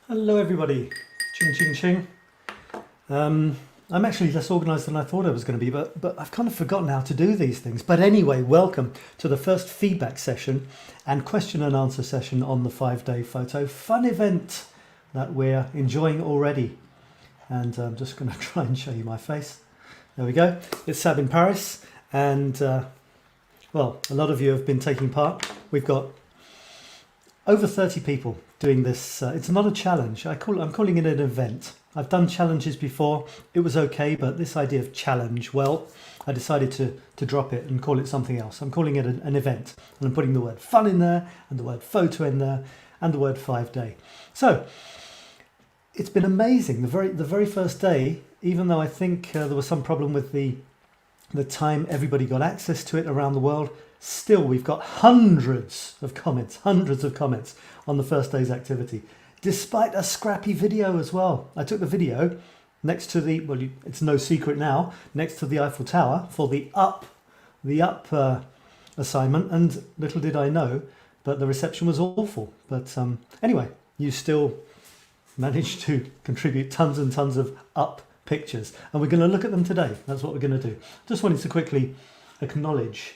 Hello everybody, ching ching ching. I'm actually less organised than I thought I was going to be, but I've kind of forgotten how to do these things. But anyway, welcome to the first feedback session and question and answer session on the 5-day photo fun event that we're enjoying already. And I'm just going to try and show you my face. There we go. It's 𝗪𝗪𝗧𝗢 and well, a lot of you have been taking part. We've got over 30 people doing this. It's not a challenge. I'm calling it an event. I've done challenges before. It was okay, but this idea of challenge, well, I decided to drop it and call it something else. I'm calling it an event, and I'm putting the word fun in there and the word photo in there and the word 5-day. So it's been amazing. The very first day, even though I think there was some problem with the time everybody got access to it around the world, still we've got hundreds of comments on the first day's activity, despite a scrappy video as well. I took the video next to the, well, it's no secret now, next to the Eiffel Tower for the up assignment, and little did I know, but the reception was awful. But anyway, you still managed to contribute tons and tons of up pictures, and we're going to look at them today. That's what we're going to do. Just wanted to quickly acknowledge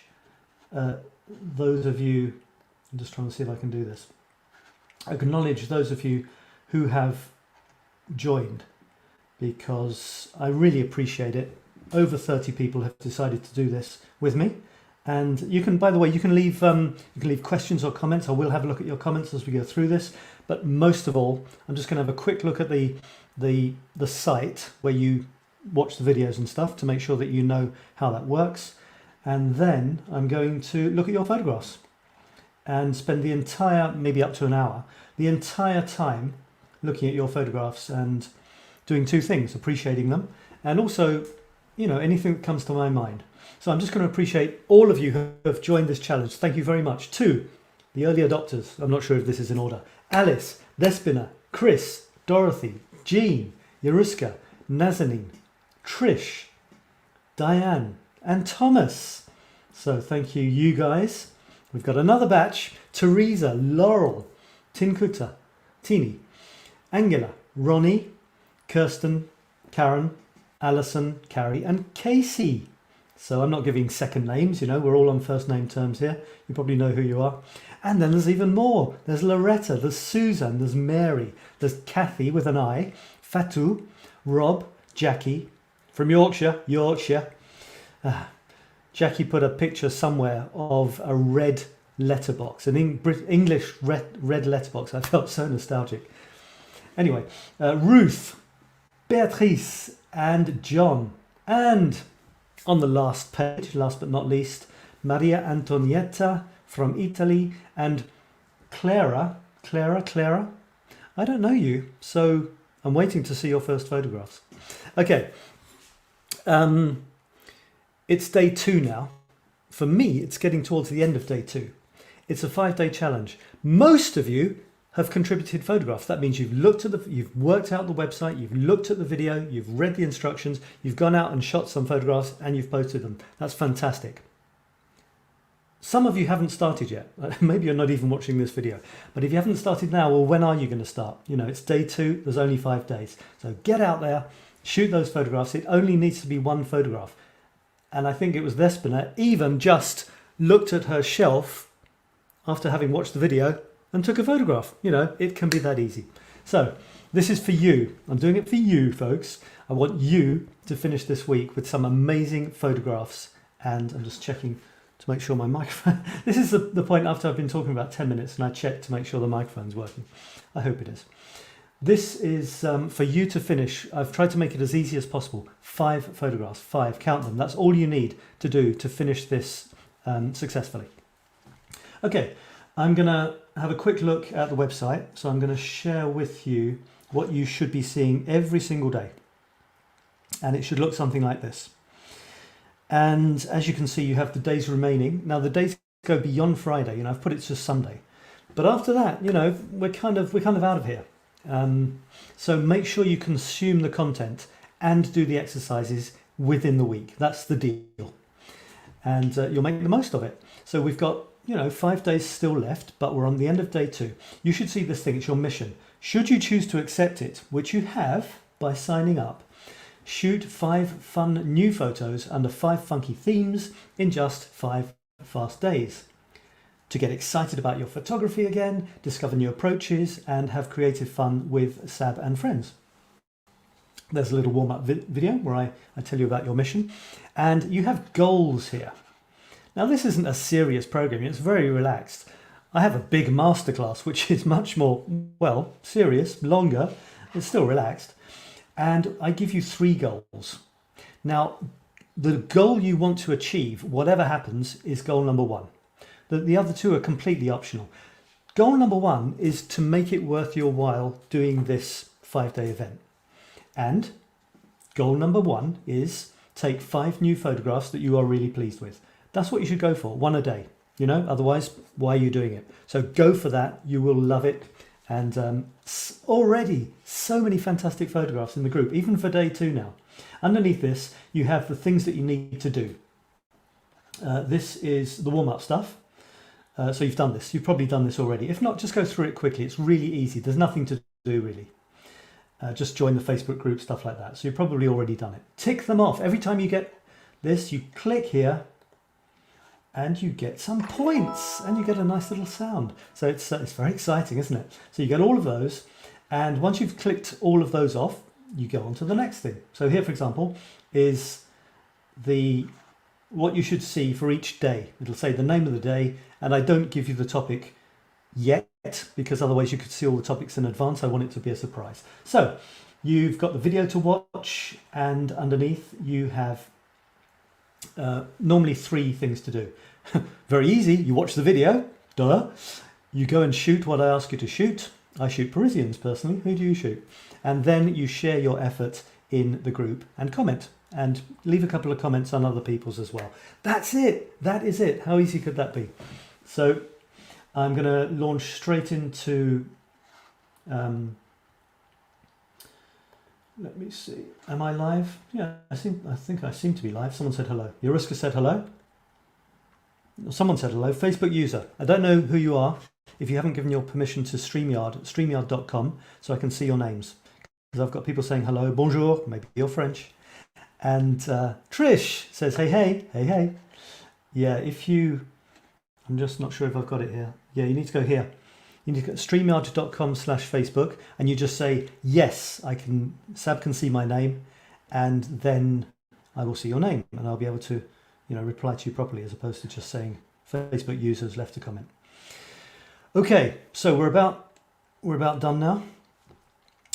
those of you, I'm just trying to see if I can do this, acknowledge those of you who have joined, because I really appreciate it. Over 30 people have decided to do this with me, and you can, by the way, you can leave questions or comments. I will have a look at your comments as we go through this, but most of all, I'm just going to have a quick look at the site where you watch the videos and stuff to make sure that you know how that works. And then I'm going to look at your photographs and spend the entire, maybe up to an hour, the entire time looking at your photographs and doing two things: appreciating them and also, you know, anything that comes to my mind. So I'm just going to appreciate all of you who have joined this challenge. Thank you very much. To the early adopters, I'm not sure if this is in order: Alice, 𝗏𝗛𝗢𝗧, Chris, Dorothy, Jean, Yaruska, Nazanin, Trish, Diane and Thomas. So thank you guys. We've got another batch: Teresa, Laurel, Tinkuta, Tini, Angela, Ronnie, Kirsten, Karen, Alison, Carrie and Casey. So I'm not giving second names, you know, we're all on first name terms here. You probably know who you are. And then there's even more. There's Loretta, there's Susan, there's Mary, there's Kathy with an I, Fatou, Rob, Jackie from Yorkshire. Jackie put a picture somewhere of a red letterbox, an English red letterbox. I felt so nostalgic. Anyway, Ruth, Beatrice and John. And on the last page, last but not least, Maria Antonietta from Italy and Clara. I don't know you, so I'm waiting to see your first photographs. Okay. It's day 2 now. For me, it's getting towards the end of day 2. It's a 5-day challenge. Most of you have contributed photographs. That means you've you've worked out the website, you've looked at the video, you've read the instructions, you've gone out and shot some photographs and you've posted them. That's fantastic. Some of you haven't started yet. Maybe you're not even watching this video. But if you haven't started now, well, when are you going to start? You know, it's day 2, there's only 5 days. So get out there, shoot those photographs. It only needs to be one photograph. And I think it was 𝗏𝗛𝗢𝗧𝗢 even just looked at her shelf after having watched the video and took a photograph. You know, it can be that easy. So this is for you. I'm doing it for you, folks. I want you to finish this week with some amazing photographs. And I'm just checking to make sure my microphone... This is the point after I've been talking about 10 minutes and I checked to make sure the microphone's working. I hope it is. This is for you to finish. I've tried to make it as easy as possible. 5 photographs, 5, count them. That's all you need to do to finish this successfully. Okay, I'm going to have a quick look at the website. So I'm going to share with you what you should be seeing every single day. And it should look something like this. And as you can see, you have the days remaining. Now the days go beyond Friday. You know, I've put it to Sunday. But after that, you know, we're kind of out of here. So make sure you consume the content and do the exercises within the week. That's the deal. And you'll make the most of it. So we've got you know, 5 days still left, but we're on the end of day 2. You should see this thing, it's your mission. Should you choose to accept it, which you have by signing up, shoot 5 fun new photos under 5 funky themes in just 5 fast days. To get excited about your photography again, discover new approaches, and have creative fun with Sab and friends. There's a little warm-up video where I tell you about your mission, and you have goals here. Now this isn't a serious program, it's very relaxed. I have a big masterclass which is much more, well, serious, longer, it's still relaxed, and I give you 3 goals. Now the goal you want to achieve, whatever happens, is goal number 1. The other 2 are completely optional. Goal number 1 is to make it worth your while doing this 5-day event. And goal number 1 is take 5 new photographs that you are really pleased with. That's what you should go for, 1 a day. You know, otherwise, why are you doing it? So go for that. You will love it. And already so many fantastic photographs in the group, even for day 2 now. Underneath this, you have the things that you need to do. This is the warm-up stuff. So you've done this. You've probably done this already. If not, just go through it quickly. It's really easy. There's nothing to do, really. Just join the Facebook group, stuff like that. So you've probably already done it. Tick them off. Every time you get this, you click here and you get some points and you get a nice little sound. So it's very exciting, isn't it? So you get all of those. And once you've clicked all of those off, you go on to the next thing. So here, for example, is what you should see for each day. It'll say the name of the day, and I don't give you the topic yet because otherwise you could see all the topics in advance. I want it to be a surprise. So you've got the video to watch, and underneath you have normally 3 things to do. Very easy. You watch the video, duh. You go and shoot what I ask you to shoot. I shoot Parisians personally. Who do you shoot? And then you share your effort in the group and comment. And leave a couple of comments on other people's as well. That's it. That is it. How easy could that be? So I'm going to launch straight into, let me see. Am I live? Yeah, I think I seem to be live. Someone said hello. Yaruska said hello. Someone said hello. Facebook user. I don't know who you are. If you haven't given your permission to StreamYard, streamyard.com, so I can see your names. Because I've got people saying hello, bonjour, maybe you're French. And Trish says, hey, hey, hey, hey. Yeah, I'm just not sure if I've got it here. Yeah, you need to go here. You need to go to streamyard.com/Facebook and you just say, yes, Sab can see my name, and then I will see your name and I'll be able to, reply to you properly as opposed to just saying Facebook users left a comment. Okay, so we're about done now.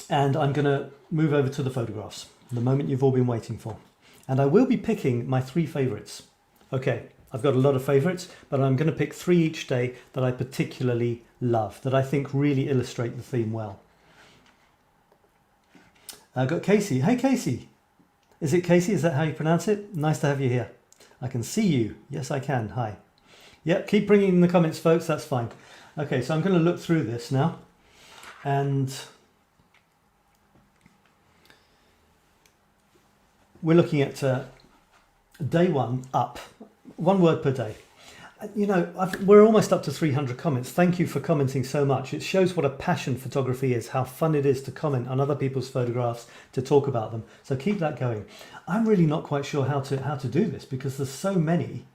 And I'm going to move over to the photographs, the moment you've all been waiting for. And I will be picking my 3 favourites. Okay, I've got a lot of favourites, but I'm going to pick 3 each day that I particularly love, that I think really illustrate the theme well. I've got Casey. Hey, Casey. Is it Casey? Is that how you pronounce it? Nice to have you here. I can see you. Yes, I can. Hi. Yep, keep bringing in the comments, folks. That's fine. Okay, so I'm going to look through this now. And we're looking at day 1 up, 1 word per day. We're almost up to 300 comments. Thank you for commenting so much. It shows what a passion photography is, how fun it is to comment on other people's photographs, to talk about them. So keep that going. I'm really not quite sure how to do this because there's so many.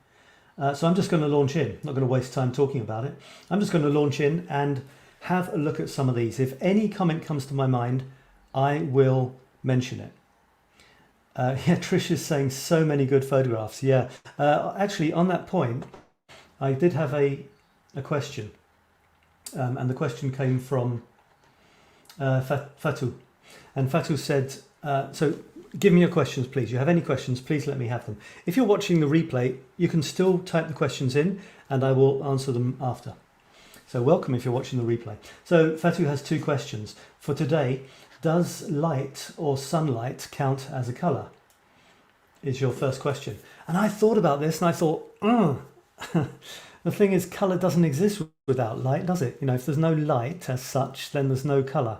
So I'm just going to launch in. Not going to waste time talking about it. I'm just going to launch in and have a look at some of these. If any comment comes to my mind, I will mention it. Yeah, Trish is saying so many good photographs. Yeah, actually on that point, I did have a question, and the question came from Fatou, and Fatou said, so give me your questions, please. You have any questions, please let me have them. If you're watching the replay, you can still type the questions in and I will answer them after. So welcome if you're watching the replay. So Fatou has 2 questions. For today, does light or sunlight count as a colour? Is your first question. And I thought about this and I thought, the thing is, colour doesn't exist without light, does it? If there's no light as such, then there's no colour.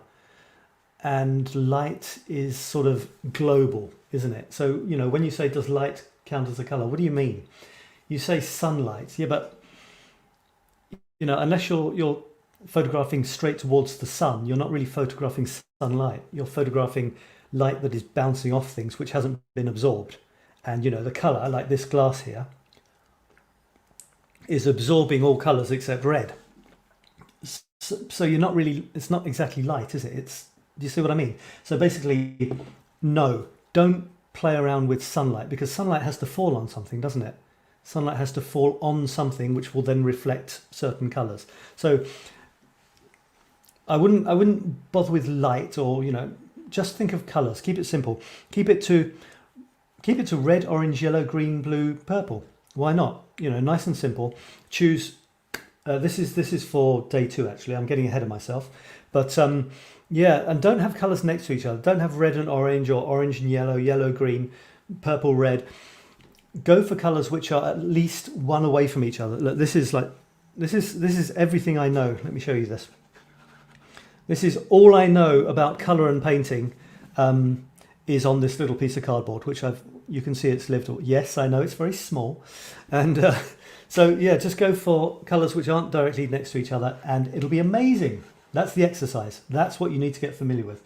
And light is sort of global, isn't it? So, when you say, does light count as a colour, what do you mean? You say sunlight, yeah, but you know, unless you're photographing straight towards the sun, you're not really photographing sunlight. You're photographing light that is bouncing off things which hasn't been absorbed. And you know, the colour, like this glass here, is absorbing all colours except red. So you're not really, it's not exactly light, is it? Do you see what I mean? So basically, no, don't play around with sunlight, because sunlight has to fall on something, doesn't it? Sunlight has to fall on something which will then reflect certain colours. So I wouldn't bother with light, or you know, just think of colours. Keep it simple. Keep it to red, orange, yellow, green, blue, purple. Why not? You know, nice and simple. Choose. This is for day 2 actually. I'm getting ahead of myself, but yeah, and don't have colours next to each other. Don't have red and orange, or orange and yellow, yellow, green, purple, red. Go for colours which are at least one away from each other. Look, this is everything I know. Let me show you this. This is all I know about colour and painting. Is on this little piece of cardboard, which you can see it's lived. Yes, I know it's very small, and so yeah, just go for colours which aren't directly next to each other, and it'll be amazing. That's the exercise. That's what you need to get familiar with.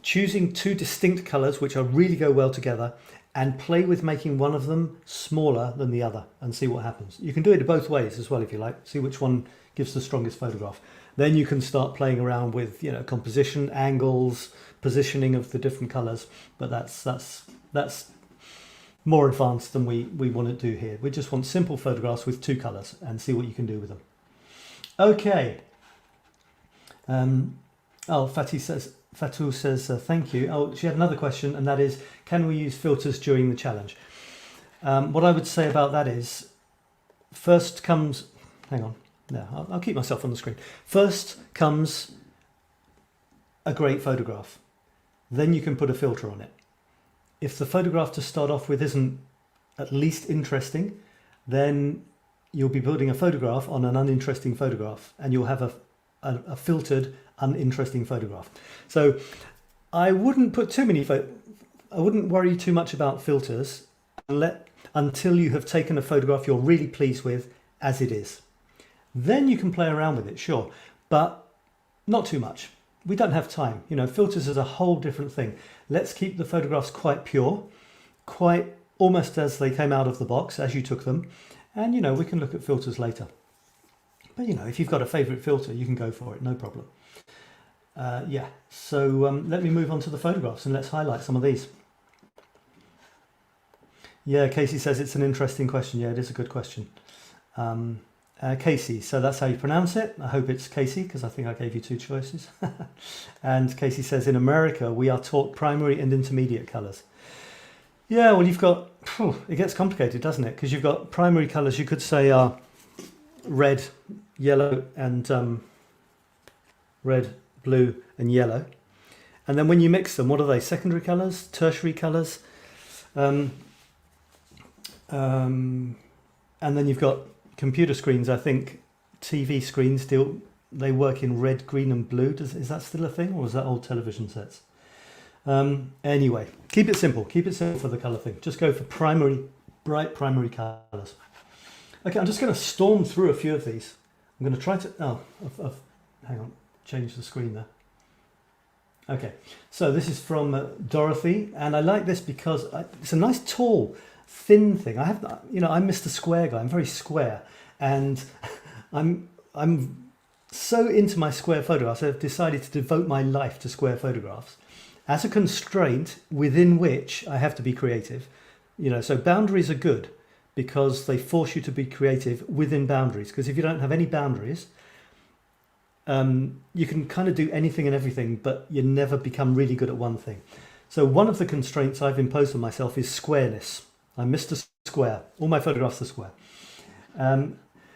Choosing 2 distinct colours which really go well together, and play with making one of them smaller than the other, and see what happens. You can do it both ways as well if you like. See which one gives the strongest photograph. Then you can start playing around with, you know, composition, angles, positioning of the different colours. But that's more advanced than we want to do here. We just want simple photographs with 2 colours and see what you can do with them. Okay. Fatou says thank you. Oh, she had another question, and that is, can we use filters during the challenge? What I would say about that is, first comes, hang on, no, I'll keep myself on the screen. First comes a great photograph. Then you can put a filter on it. If the photograph to start off with isn't at least interesting, then you'll be putting a photograph on an uninteresting photograph, and you'll have a filtered, uninteresting photograph. So I wouldn't put too many, I wouldn't worry too much about filters until you have taken a photograph you're really pleased with as it is. Then you can play around with it, sure, but not too much. We don't have time. You know, filters is a whole different thing. Let's keep the photographs quite pure, quite almost as they came out of the box, as you took them. And, you know, we can look at filters later. But, you know, if you've got a favourite filter, you can go for it, no problem. Yeah, so let me move on to the photographs, and let's highlight some of these. Yeah, Casey says it's an interesting question. Yeah, it is a good question. Casey, so that's how you pronounce it. I hope it's Casey, because I think I gave you 2 choices. And Casey says, in America, we are taught primary and intermediate colours. Yeah, well, you've got, it gets complicated, doesn't it? Because you've got primary colours, you could say are red, yellow, and red, blue, and yellow. And then when you mix them, what are they? Secondary colours, tertiary colours. And then you've got computer screens. I think TV screens they work in red, green, and blue. Is that still a thing, or is that old television sets? Anyway, keep it simple. Keep it simple for the colour thing. Just go for bright primary colours. Okay, I'm just going to storm through a few of these. I'm going to try to. Hang on, change the screen there. Okay, so this is from Dorothy, and I like this because it's a nice tall, thin thing. I'm Mr. Square guy. I'm very square, and I'm so into my square photographs. I've decided to devote my life to square photographs as a constraint within which I have to be creative. You know, so boundaries are good because they force you to be creative within boundaries. Because if you don't have any boundaries, you can kind of do anything and everything, but you never become really good at one thing. So one of the constraints I've imposed on myself is squareness. I'm Mr. Square. All my photographs are square.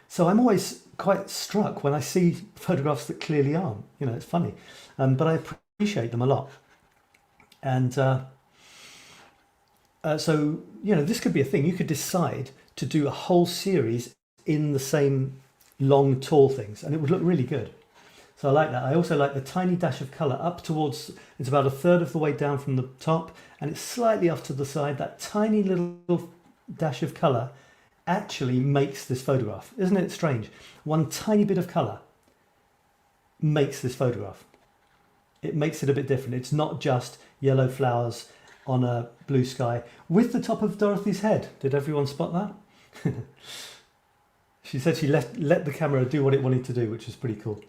So I'm always quite struck when I see photographs that clearly aren't. You know, it's funny. But I appreciate them a lot. And so, you know, this could be a thing. You could decide to do a whole series in the same long, tall things, and it would look really good. So I like that. I also like the tiny dash of colour up towards, it's about 1/3 of the way down from the top, and it's slightly off to the side. That tiny little dash of colour actually makes this photograph. Isn't it strange? One tiny bit of colour makes this photograph. It makes it a bit different. It's not just yellow flowers on a blue sky with the top of Dorothy's head. Did everyone spot that? She said she let the camera do what it wanted to do, which is pretty cool.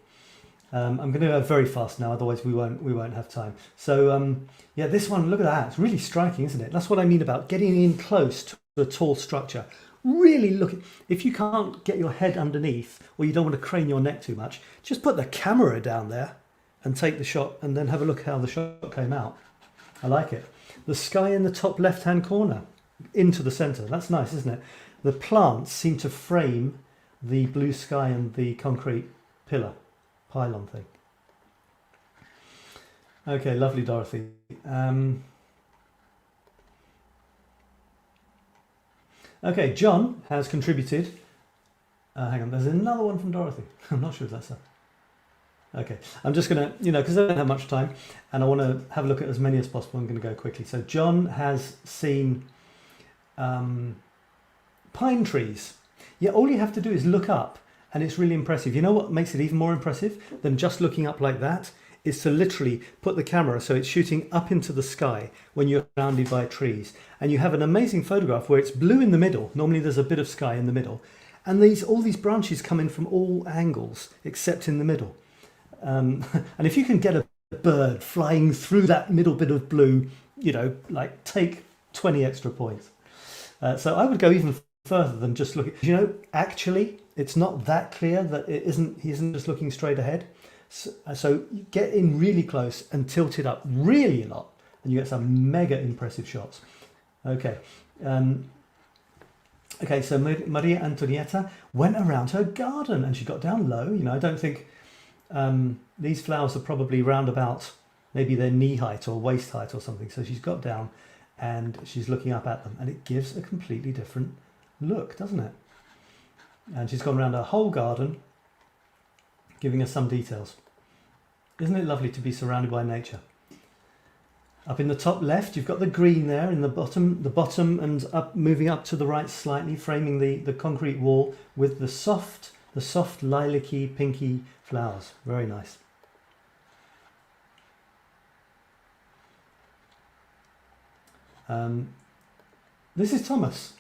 I'm going to go very fast now, otherwise we won't have time. So yeah, this one, look at that. It's really striking, isn't it? That's what I mean about getting in close to a tall structure. Really look. If you can't get your head underneath, or you don't want to crane your neck too much, just put the camera down there and take the shot, and then have a look how the shot came out. I like it. The sky in the top left-hand corner into the centre. That's nice, isn't it? The plants seem to frame the blue sky and the concrete pylon thing. Okay, lovely, Dorothy. Okay, John has contributed. Hang on, there's another one from Dorothy. I'm not sure if that's her. Okay, I'm just going to, because I don't have much time and I want to have a look at as many as possible, I'm going to go quickly. So John has seen pine trees. Yeah, all you have to do is look up and it's really impressive. You know what makes it even more impressive than just looking up like that? Is to literally put the camera so it's shooting up into the sky when you're surrounded by trees. And you have an amazing photograph where it's blue in the middle. Normally there's a bit of sky in the middle. And all these branches come in from all angles except in the middle. And if you can get a bird flying through that middle bit of blue, like take 20 extra points. So I would go even further than just looking. Actually, it's not that clear that he isn't just looking straight ahead. So you get in really close and tilt it up really a lot, and you get some mega impressive shots. Okay. Okay, so Maria Antonietta went around her garden and she got down low. I don't think these flowers are probably round about, maybe they're knee height or waist height or something. So she's got down and she's looking up at them, and it gives a completely different look, doesn't it? And she's gone around her whole garden, giving us some details. Isn't it lovely to be surrounded by nature? Up in the top left, you've got the green there in the bottom and up, moving up to the right slightly, framing the concrete wall with the soft lilac-y, pinky flowers. Very nice. This is Thomas,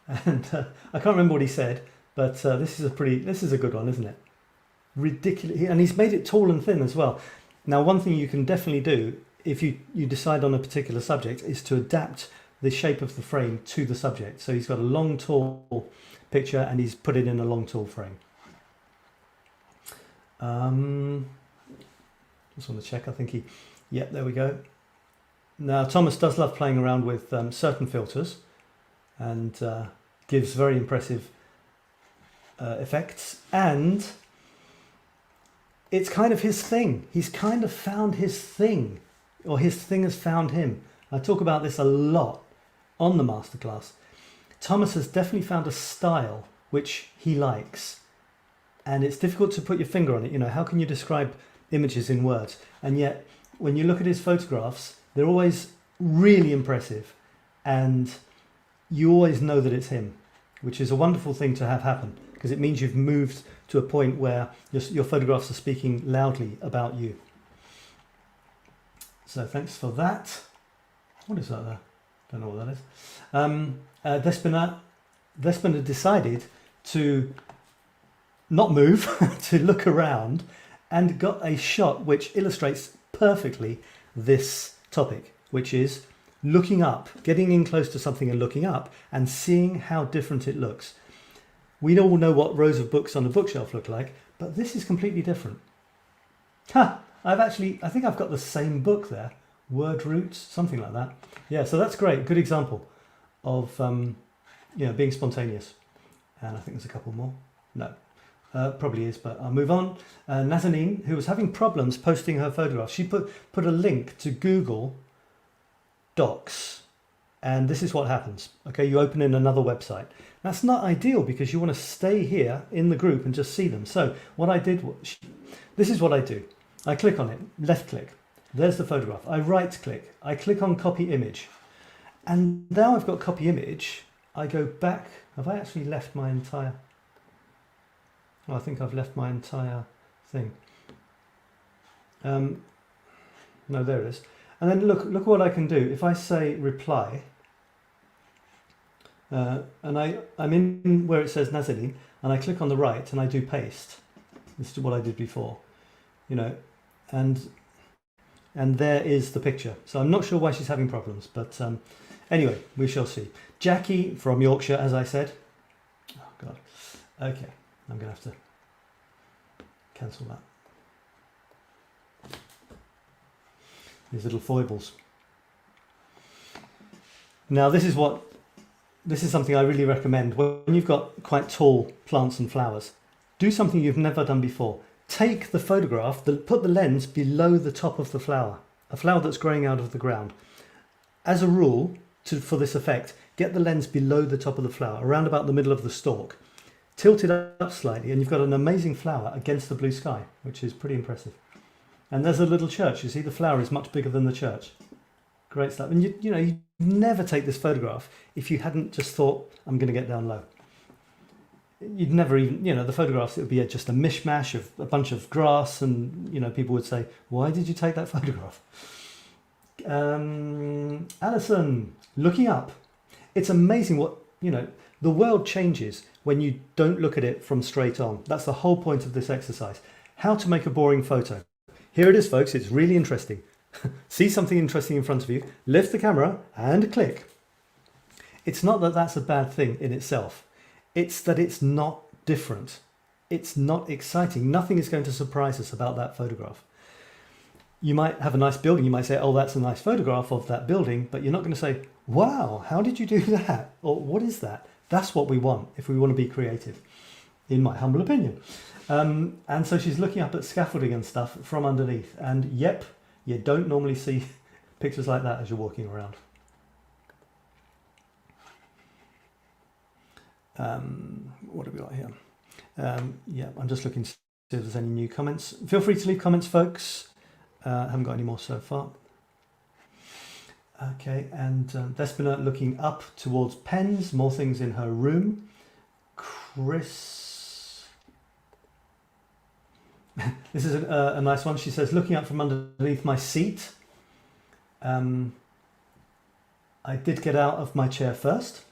and I can't remember what he said, but this is a good one, isn't it? Ridiculous, and he's made it tall and thin as well. Now, one thing you can definitely do if you decide on a particular subject is to adapt the shape of the frame to the subject. So he's got a long, tall picture and he's put it in a long, tall frame. Just want to check. I think yep, there we go. Now, Thomas does love playing around with certain filters and gives very impressive effects, and it's kind of his thing. He's kind of found his thing, or his thing has found him. I talk about this a lot on the masterclass. Thomas has definitely found a style which he likes, and it's difficult to put your finger on it. How can you describe images in words? And yet, when you look at his photographs, they're always really impressive, and you always know that it's him, which is a wonderful thing to have happen, because it means you've moved to a point where your photographs are speaking loudly about you. So thanks for that. What is that there? Don't know what that is. 𝗪𝗛𝗎 decided to not move, to look around, and got a shot which illustrates perfectly this topic, which is looking up, getting in close to something and looking up and seeing how different it looks. We all know what rows of books on a bookshelf look like, but this is completely different. I think I've got the same book there, Word Roots, something like that. Yeah, so that's great. Good example of being spontaneous. And I think there's a couple more. No, probably is, but I'll move on. Nazanin, who was having problems posting her photographs, she put a link to Google Docs, and this is what happens. Okay, you open in another website. That's not ideal because you want to stay here in the group and just see them. So what I did was, this is what I do. I click on it, left click, there's the photograph. I right click, I click on copy image, and now I've got copy image. I go back, have I actually left my entire, oh, I think I've left my entire thing. No, there it is. And then look what I can do. If I say reply, and I'm in where it says 𝗪𝗔𝗚𝗚, and I click on the right and I do paste. This is what I did before, you know, and there is the picture. So I'm not sure why she's having problems, but anyway, we shall see. Jackie from Yorkshire, as I said. Oh God. Okay, I'm going to have to cancel that. These little foibles. Now this is something I really recommend. When you've got quite tall plants and flowers, do something you've never done before. Take the photograph, put the lens below the top of the flower, a flower that's growing out of the ground. As a rule, for this effect, get the lens below the top of the flower, around about the middle of the stalk. Tilt it up slightly and you've got an amazing flower against the blue sky, which is pretty impressive. And there's a little church. You see, the flower is much bigger than the church. Great stuff. And you know, you'd never take this photograph if you hadn't just thought, I'm going to get down low. You'd never even, you know, the photographs, it would be just a mishmash of a bunch of grass, and, you know, people would say, why did you take that photograph? Alison, looking up. It's amazing what, you know, the world changes when you don't look at it from straight on. That's the whole point of this exercise. How to make a boring photo. Here it is, folks. It's really interesting. See something interesting in front of you, lift the camera and click. It's not that that's a bad thing in itself. It's that it's not different. It's not exciting. Nothing is going to surprise us about that photograph. You might have a nice building. You might say, oh, that's a nice photograph of that building, but you're not going to say, wow, how did you do that? Or what is that? That's what we want if we want to be creative, in my humble opinion. And so she's looking up at scaffolding and stuff from underneath. And yep, you don't normally see pictures like that as you're walking around. What have we got here? Yeah, I'm just looking to see if there's any new comments. Feel free to leave comments, folks. Haven't got any more so far. Okay, and Despina looking up towards pens, more things in her room. Chris, this is a nice one. She says, looking up from underneath my seat. I did get out of my chair first.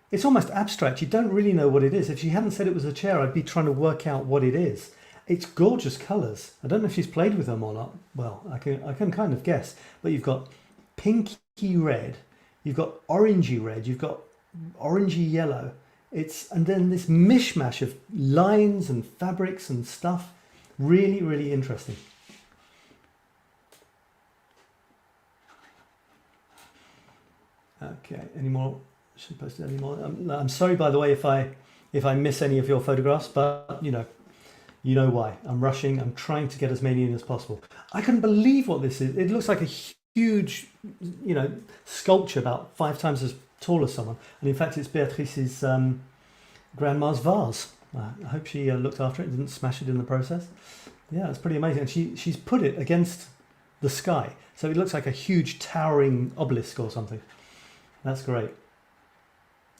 It's almost abstract. You don't really know what it is. If she hadn't said it was a chair, I'd be trying to work out what it is. It's gorgeous colours. I don't know if she's played with them or not. Well, I can kind of guess. But you've got pinky red, you've got orangey red, you've got orangey yellow. And then this mishmash of lines and fabrics and stuff. Really, really interesting. Okay, any more? Should I post any more? I'm sorry, by the way, if I miss any of your photographs, but you know why. I'm rushing. I'm trying to get as many in as possible. I couldn't believe what this is. It looks like a huge, you know, sculpture about 5 times as tall as someone. And in fact, it's Beatrice's grandma's vase. I hope she looked after it, didn't smash it in the process. Yeah, it's pretty amazing. And she's put it against the sky, so it looks like a huge towering obelisk or something. That's great.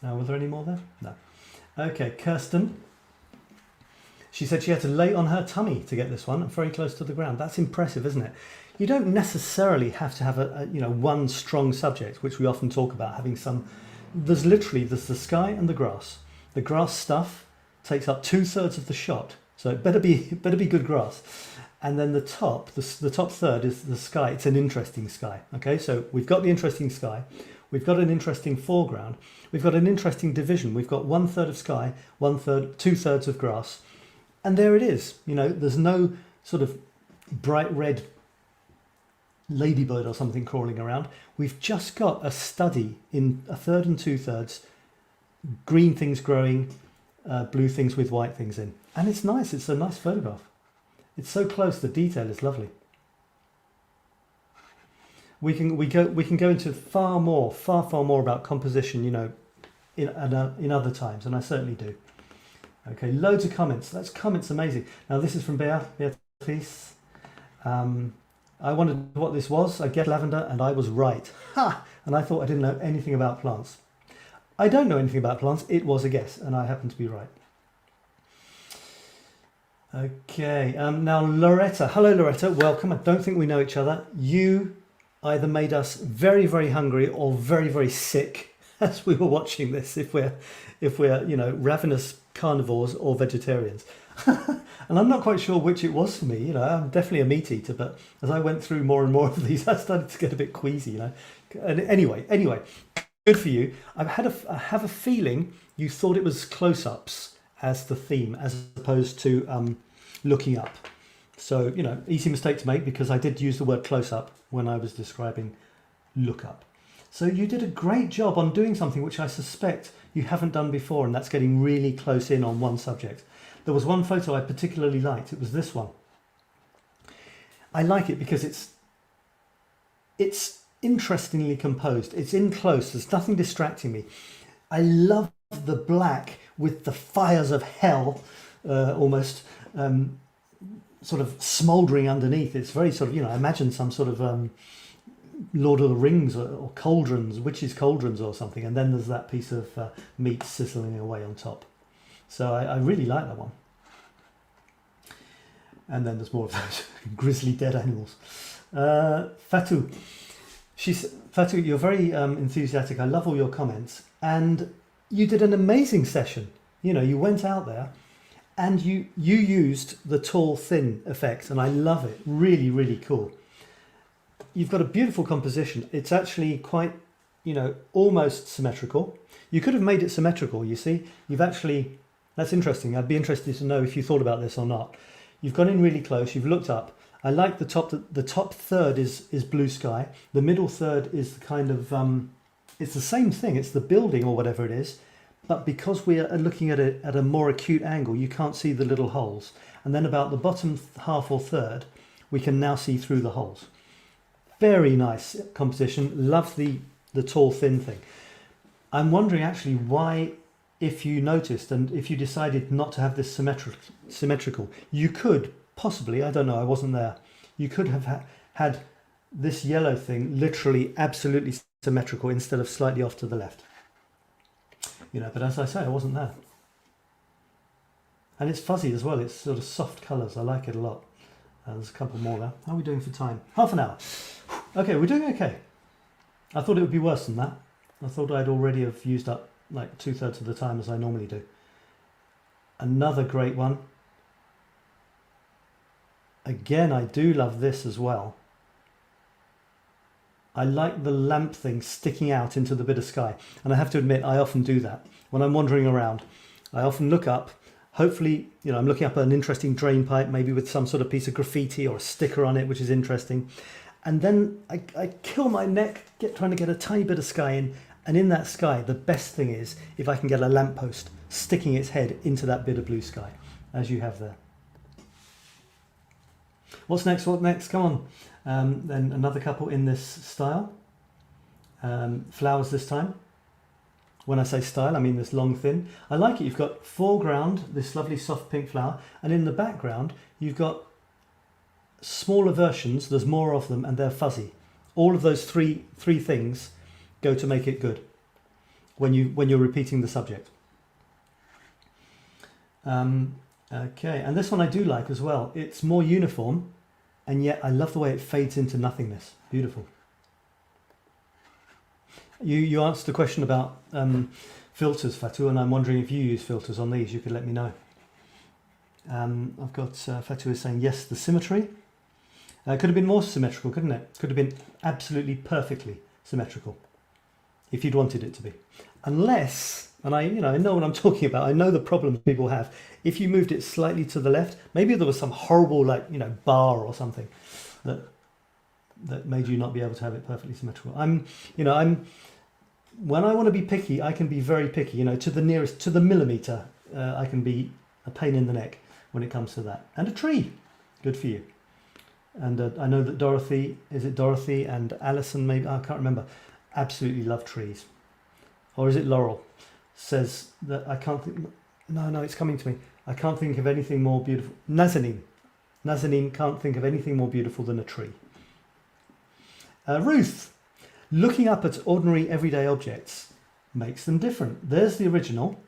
Were there any more there? No. Okay, Kirsten. She said she had to lay on her tummy to get this one, very close to the ground. That's impressive, isn't it? You don't necessarily have to have one strong subject, which we often talk about, having some. There's the sky and the grass. The grass stuff takes up 2/3 of the shot, so it better be good grass. And then the top third is the sky. It's an interesting sky. Okay, so we've got the interesting sky. We've got an interesting foreground. We've got an interesting division. We've got 1/3 of sky, 2/3 of grass. And there it is. You know, there's no sort of bright red ladybird or something crawling around. We've just got a study in 1/3 and 2/3, green things growing, blue things with white things in. And it's nice. It's a nice photograph. It's so close. The detail is lovely. We can go into far more about composition, you know, in other times, and I certainly do. Okay, loads of comments. That's comments amazing. Now this is from Beatrice. I wondered what this was. I get lavender, and I was right. Ha! and I thought I didn't know anything about plants. I don't know anything about plants. It was a guess, and I happen to be right. Okay, now Loretta. Hello, Loretta. Welcome. I don't think we know each other. You either made us very, very hungry or very, very sick as we were watching this. If we're ravenous carnivores or vegetarians. And I'm not quite sure which it was for me. I'm definitely a meat eater, but as I went through more and more of these, I started to get a bit queasy. And anyway, good for you. I have a feeling you thought it was close-ups as the theme, as opposed to looking up. So, easy mistake to make, because I did use the word close-up when I was describing look up. So you did a great job on doing something which I suspect you haven't done before, and that's getting really close in on one subject. There was one photo I particularly liked. It was this one. I like it because it's interestingly composed. It's in close. There's nothing distracting me. I love the black with the fires of hell almost sort of smouldering underneath. It's very sort of, I imagine some sort of Lord of the Rings or cauldrons, witches' cauldrons or something. And then there's that piece of meat sizzling away on top. So I really like that one. And then there's more of those grisly dead animals. Fatou. Fatou, you're very enthusiastic. I love all your comments. And you did an amazing session. You went out there and you used the tall, thin effect. And I love it. Really, really cool. You've got a beautiful composition. It's actually quite, almost symmetrical. You could have made it symmetrical, you see. You've actually... That's interesting. I'd be interested to know if you thought about this or not. You've gone in really close. You've looked up. I like the top. The top third is blue sky. The middle third is the kind of... it's the same thing. It's the building or whatever it is. But because we are looking at it at a more acute angle, you can't see the little holes. And then about the bottom half or third, we can now see through the holes. Very nice composition. Love the tall, thin thing. I'm wondering actually why... If you noticed and if you decided not to have this symmetrical, you could possibly, I don't know, I wasn't there, you could have had this yellow thing literally absolutely symmetrical instead of slightly off to the left. But as I say, I wasn't there. And it's fuzzy as well, it's sort of soft colours, I like it a lot. There's a couple more there. How are we doing for time? Half an hour. Okay, we're doing okay. I thought it would be worse than that. I thought I'd already have used up like 2/3 of the time as I normally do. Another great one. Again, I do love this as well. I like the lamp thing sticking out into the bit of sky. And I have to admit, I often do that. When I'm wandering around, I often look up. Hopefully, I'm looking up at an interesting drain pipe, maybe with some sort of piece of graffiti or a sticker on it, which is interesting. And then I kill my neck trying to get a tiny bit of sky in. And in that sky, the best thing is if I can get a lamppost sticking its head into that bit of blue sky, as you have there. What's next? What next? Come on. Then another couple in this style. Flowers this time. When I say style, I mean this long, thin. I like it. You've got foreground, this lovely soft pink flower. And in the background, you've got smaller versions. There's more of them and they're fuzzy. All of those three things go to make it good when you're repeating the subject. Okay, and this one I do like as well. It's more uniform, and yet I love the way it fades into nothingness. Beautiful. You asked a question about filters, Fatou, and I'm wondering if you use filters on these. You could let me know. I've got Fatou is saying yes, the symmetry. Could have been more symmetrical, couldn't it? Could have been absolutely perfectly symmetrical. If you'd wanted it to be. Unless, and I know what I'm talking about, I know the problems people have. If you moved it slightly to the left, maybe there was some horrible bar or something that made you not be able to have it perfectly symmetrical. When I want to be picky, I can be very picky, to the millimetre. I can be a pain in the neck when it comes to that. And a tree, good for you. And I know that Dorothy and Alison, maybe, I can't remember, absolutely love trees. Or is it Laurel? Says that I can't think... No, it's coming to me. I can't think of anything more beautiful. Nazanin can't think of anything more beautiful than a tree. Ruth. Looking up at ordinary everyday objects makes them different. There's the original.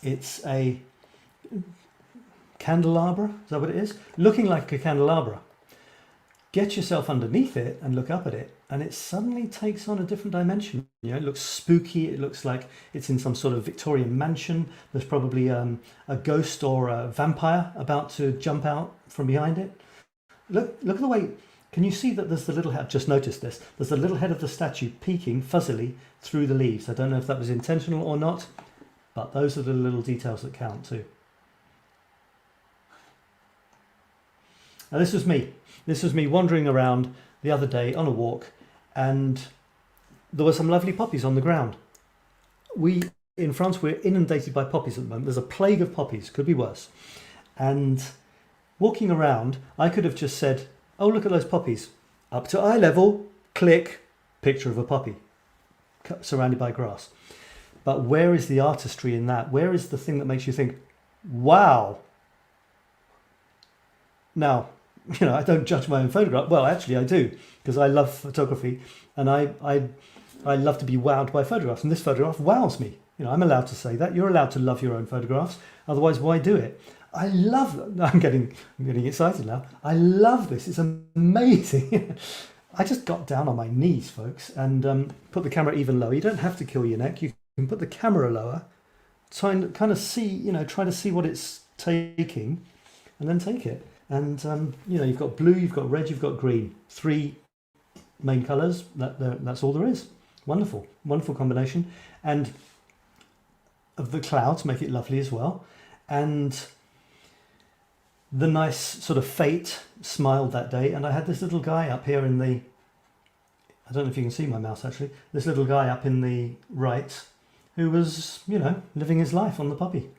It's a candelabra, is that what it is? Looking like a candelabra. Get yourself underneath it and look up at it, and it suddenly takes on a different dimension. You know, it looks spooky. It looks like it's in some sort of Victorian mansion. There's probably a ghost or a vampire about to jump out from behind it. Look at the way. Can you see that there's the little head? I've just noticed this. There's the little head of the statue peeking fuzzily through the leaves. I don't know if that was intentional or not, but those are the little details that count too. Now this was me. This was me wandering around the other day on a walk, and there were some lovely poppies on the ground. In France, we're inundated by poppies at the moment. There's a plague of poppies, could be worse. And walking around, I could have just said, oh, look at those poppies. Up to eye level, click, picture of a poppy surrounded by grass. But where is the artistry in that? Where is the thing that makes you think, wow? Now, you know, I don't judge my own photograph. Well, actually I do, because I love photography, and I love to be wowed by photographs, and this photograph wows me. You know, I'm allowed to say that. You're allowed to love your own photographs. Otherwise, why do it? I love. I'm getting excited now. I love this. It's amazing. I just got down on my knees, folks, and put the camera even lower. You don't have to kill your neck. You can put the camera lower, try and kind of see, you know, try to see what it's taking, and then take it. And you know, you've got blue, you've got red, you've got green. 3 main colours. That's all there is. Wonderful, wonderful combination. And of the clouds, make it lovely as well. And the nice sort of fate smiled that day, and I had this little guy up here in the, I don't know if you can see my mouse actually, this little guy up in the right who was, you know, living his life on the puppy,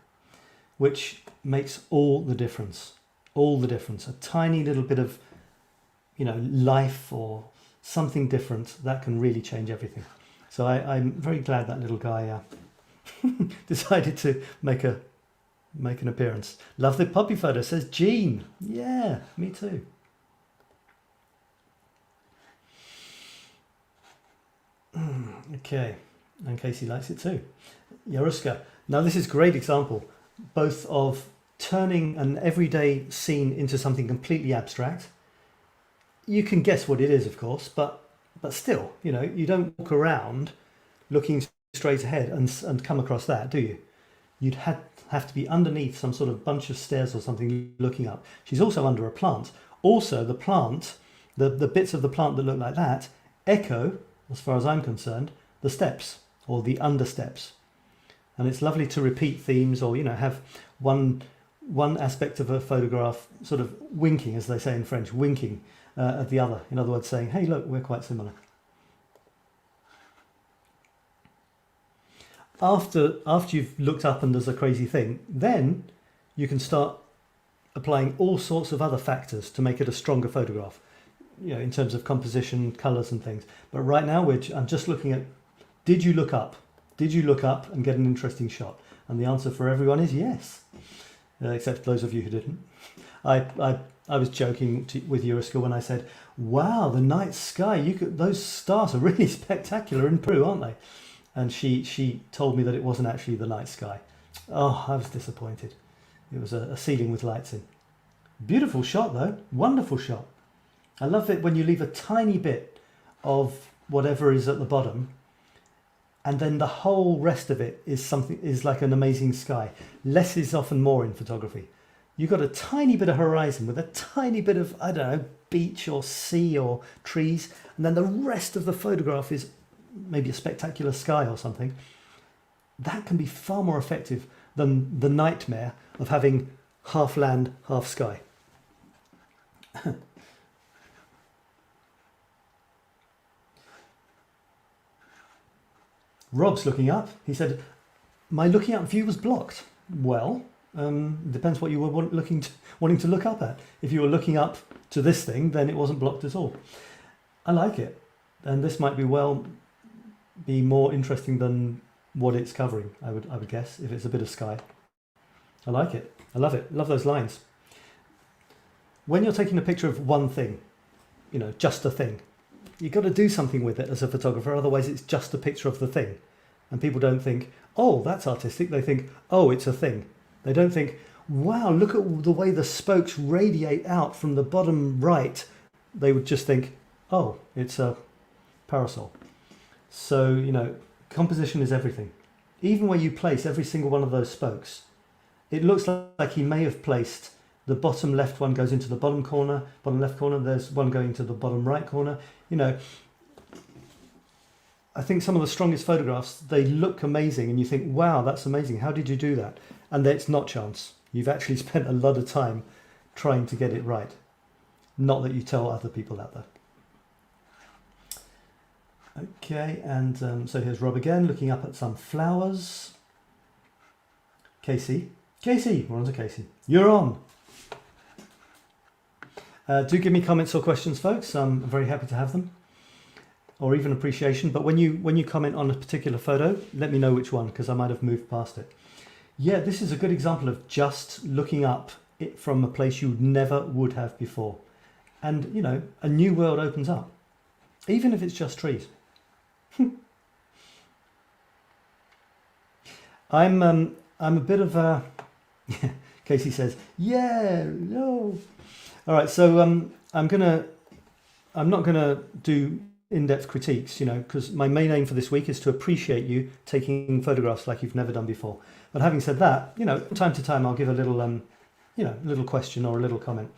which makes all the difference. All the difference. A tiny little bit of, you know, life or something different that can really change everything. So I'm very glad that little guy decided to make an appearance. Love the puppy photo, says Jean. Yeah, me too. Okay, and Casey likes it too. Yaruska. Now this is a great example, both of turning an everyday scene into something completely abstract. You can guess what it is, of course, but still, you know, you don't walk around looking straight ahead and come across that, do you? You'd have to be underneath some sort of bunch of stairs or something looking up. She's also under a plant. Also, the plant, the bits of the plant that look like that, echo, as far as I'm concerned, the steps or the understeps. And it's lovely to repeat themes, or, you know, have one aspect of a photograph sort of winking, as they say in French, winking at the other. In other words, saying, hey, look, we're quite similar. After you've looked up and there's a crazy thing, then you can start applying all sorts of other factors to make it a stronger photograph, you know, in terms of composition, colours and things. But right now I'm just looking at, did you look up? Did you look up and get an interesting shot? And the answer for everyone is yes, except those of you who didn't. I was joking with Yaruska when I said, wow, the night sky, those stars are really spectacular in Peru, aren't they? And she told me that it wasn't actually the night sky. Oh, I was disappointed. It was a ceiling with lights in. Beautiful shot though, wonderful shot. I love it when you leave a tiny bit of whatever is at the bottom, and then the whole rest of it is like an amazing sky. Less is often more in photography. You've got a tiny bit of horizon with a tiny bit of, I don't know, beach or sea or trees, and then the rest of the photograph is maybe a spectacular sky or something. That can be far more effective than the nightmare of having half land, half sky. Rob's looking up. He said, my looking up view was blocked. Well, depends what you were wanting to look up at. If you were looking up to this thing, then it wasn't blocked at all. I like it. And this might be more interesting than what it's covering, I would guess, if it's a bit of sky. I like it. I love it. Love those lines. When you're taking a picture of one thing, you know, just a thing, You've got to do something with it as a photographer, otherwise it's just a picture of the thing. And people don't think, oh, that's artistic. They think, oh, it's a thing. They don't think, wow, look at the way the spokes radiate out from the bottom right. They would just think, oh, it's a parasol. So, you know, composition is everything. Even where you place every single one of those spokes, it looks like he may have placed the bottom left one goes into the bottom corner, bottom left corner, there's one going to the bottom right corner. You know, I think some of the strongest photographs, they look amazing and you think, wow, that's amazing. How did you do that? And it's not chance. You've actually spent a lot of time trying to get it right. Not that you tell other people that though. Okay, and so here's Rob again, looking up at some flowers. Casey, we're on to Casey. You're on. Do give me comments or questions, folks. I'm very happy to have them, or even appreciation. But when you comment on a particular photo, let me know which one, because I might have moved past it. Yeah, this is a good example of just looking up it from a place you never would have before, and you know, a new world opens up, even if it's just trees. I'm a bit of a Casey says, yeah, no. All right, so I'm not gonna do in-depth critiques, you know, because my main aim for this week is to appreciate you taking photographs like you've never done before. But having said that, you know, from time to time I'll give a little, you know, little question or a little comment.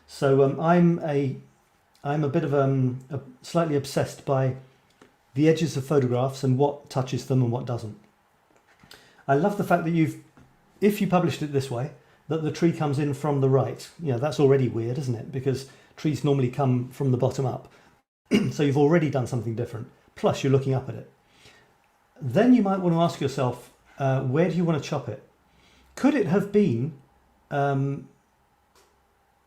So I'm a bit of slightly obsessed by the edges of photographs and what touches them and what doesn't. I love the fact that if you published it this way, that the tree comes in from the right. You know, that's already weird, isn't it? Because trees normally come from the bottom up. So you've already done something different. Plus you're looking up at it. Then you might want to ask yourself, where do you want to chop it? Could it have been, I'm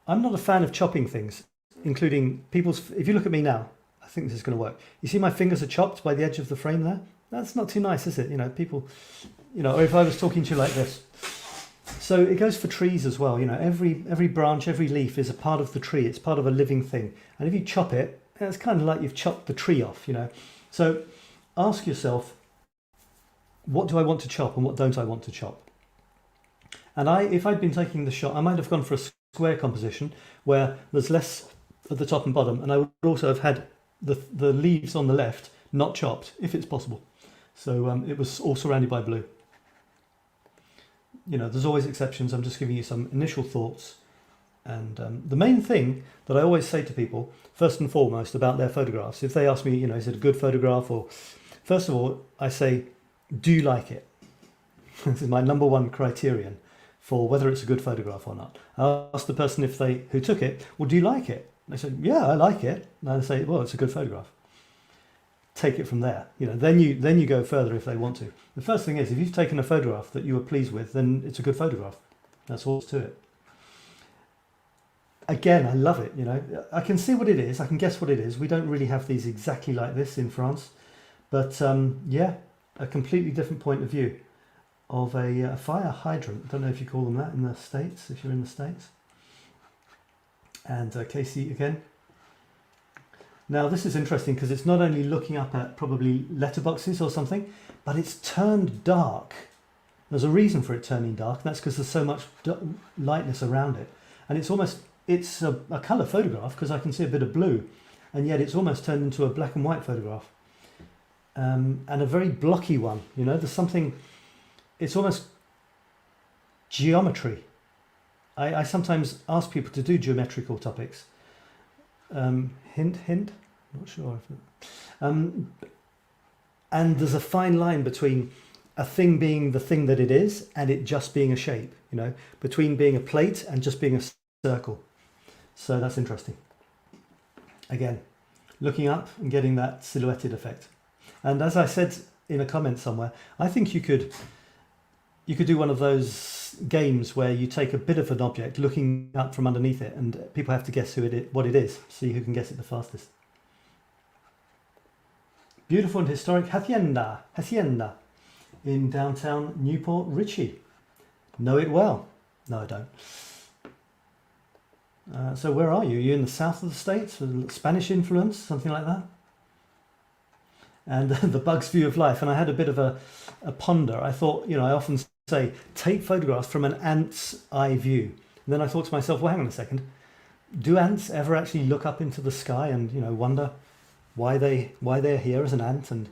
not a fan of chopping things, including people's, if you look at me now, I think this is going to work. You see my fingers are chopped by the edge of the frame there? That's not too nice, is it? You know, people, you know, or if I was talking to you like this. So it goes for trees as well. You know, every branch, every leaf is a part of the tree. It's part of a living thing. And if you chop it, it's kind of like you've chopped the tree off, you know. So ask yourself, what do I want to chop and what don't I want to chop? And if I'd been taking the shot, I might have gone for a square composition where there's less at the top and bottom, and I would also have had the leaves on the left not chopped, if it's possible. So it was all surrounded by blue. You know, there's always exceptions. I'm just giving you some initial thoughts. And the main thing that I always say to people, first and foremost, about their photographs, if they ask me, you know, is it a good photograph? Or first of all, I say, do you like it? This is my number one criterion for whether it's a good photograph or not. I ask the person who took it, well, do you like it? And they say, yeah, I like it. And I say, well, it's a good photograph. Take it from there. You know, then you go further if they want to. The first thing is, if you've taken a photograph that you were pleased with, then it's a good photograph. That's all to it. Again, I love it. You know, I can see what it is. I can guess what it is. We don't really have these exactly like this in France, but yeah, a completely different point of view of a fire hydrant. I don't know if you call them that in the States, if you're in the States. And Casey again. Now this is interesting because it's not only looking up at probably letterboxes or something, but it's turned dark. There's a reason for it turning dark, and that's because there's so much lightness around it. And it's a colour photograph because I can see a bit of blue, and yet it's almost turned into a black and white photograph. And a very blocky one, you know, there's something, it's almost geometry. I sometimes ask people to do geometrical topics. Hint, not sure. And there's a fine line between a thing being the thing that it is and it just being a shape, you know, between being a plate and just being a circle. So that's interesting. Again, looking up and getting that silhouetted effect. And as I said in a comment somewhere, I think you could do one of those games where you take a bit of an object looking up from underneath it and people have to guess what it is, see who can guess it the fastest. Beautiful and historic hacienda in downtown Newport Richey. Know it well. No, I don't. So where are you? Are you in the south of the States with Spanish influence, something like that? and the bug's view of life. And I had a bit of a ponder. I thought, I often say, take photographs from an ant's eye view. And then I thought to myself, well, hang on a second. Do ants ever actually look up into the sky and, wonder why they're here as an ant, and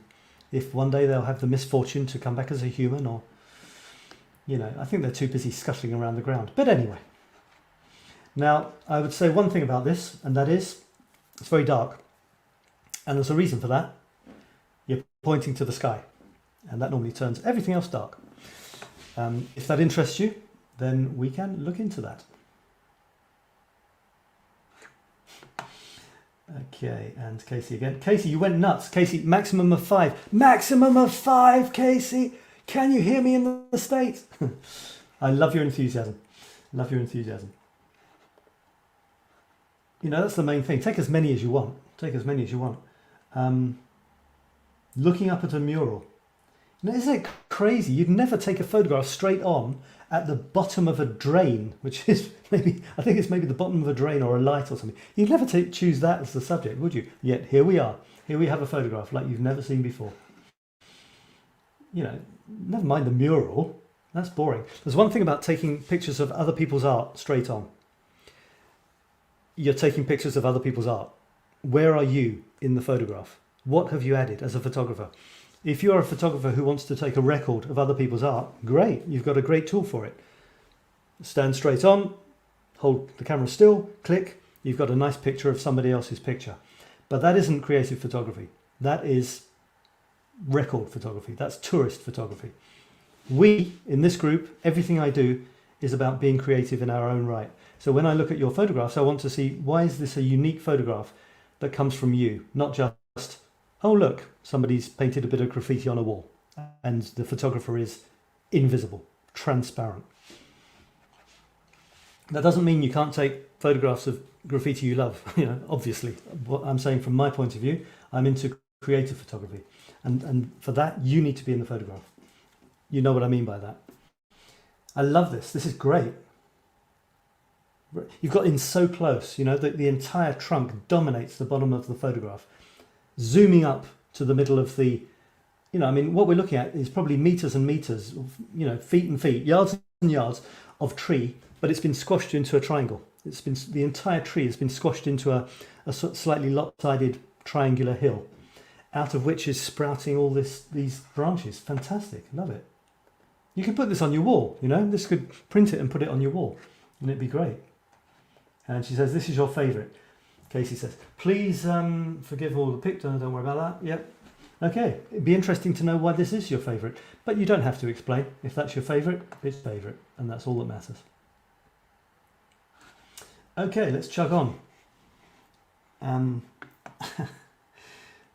if one day they'll have the misfortune to come back as a human, or, I think they're too busy scuttling around the ground. But anyway. Now, I would say one thing about this, and that is, it's very dark. And there's a reason for that. You're pointing to the sky, and that normally turns everything else dark. If that interests you, then we can look into that. Okay, and Casey again. Casey, you went nuts. Casey, maximum of 5. Maximum of 5, Casey! Can you hear me in the States? I love your enthusiasm. Love your enthusiasm. That's the main thing. Take as many as you want. Take as many as you want. Looking up at a mural. Isn't it crazy? You'd never take a photograph straight on at the bottom of a drain, which is maybe the bottom of a drain or a light or something. You'd never choose that as the subject, would you? Yet here we are. Here we have a photograph like you've never seen before. Never mind the mural. That's boring. There's one thing about taking pictures of other people's art straight on. You're taking pictures of other people's art. Where are you in the photograph? What have you added as a photographer? If you're a photographer who wants to take a record of other people's art, great, you've got a great tool for it. Stand straight on, hold the camera still, click, you've got a nice picture of somebody else's picture. But that isn't creative photography. That is record photography. That's tourist photography. We, in this group, everything I do is about being creative in our own right. So when I look at your photographs, I want to see, why is this a unique photograph that comes from you, not just, oh look, somebody's painted a bit of graffiti on a wall and the photographer is invisible, transparent. That doesn't mean you can't take photographs of graffiti you love, obviously. What I'm saying from my point of view, I'm into creative photography. And for that, you need to be in the photograph. You know what I mean by that. I love this. This is great. You've got in so close, the entire trunk dominates the bottom of the photograph. Zooming up to the middle of the, what we're looking at is probably meters and meters, feet and feet, yards and yards of tree, but it's been squashed into a triangle. The entire tree has been squashed into a slightly lopsided triangular hill, out of which is sprouting all these branches. Fantastic, love it. You could put this on your wall, this could print it and put it on your wall, and it'd be great. And she says, this is your favourite. Casey says, please forgive all the pictures, don't worry about that. Yep. Okay, it'd be interesting to know why this is your favourite, but you don't have to explain. If that's your favourite, it's favourite, and that's all that matters. Okay, let's chug on.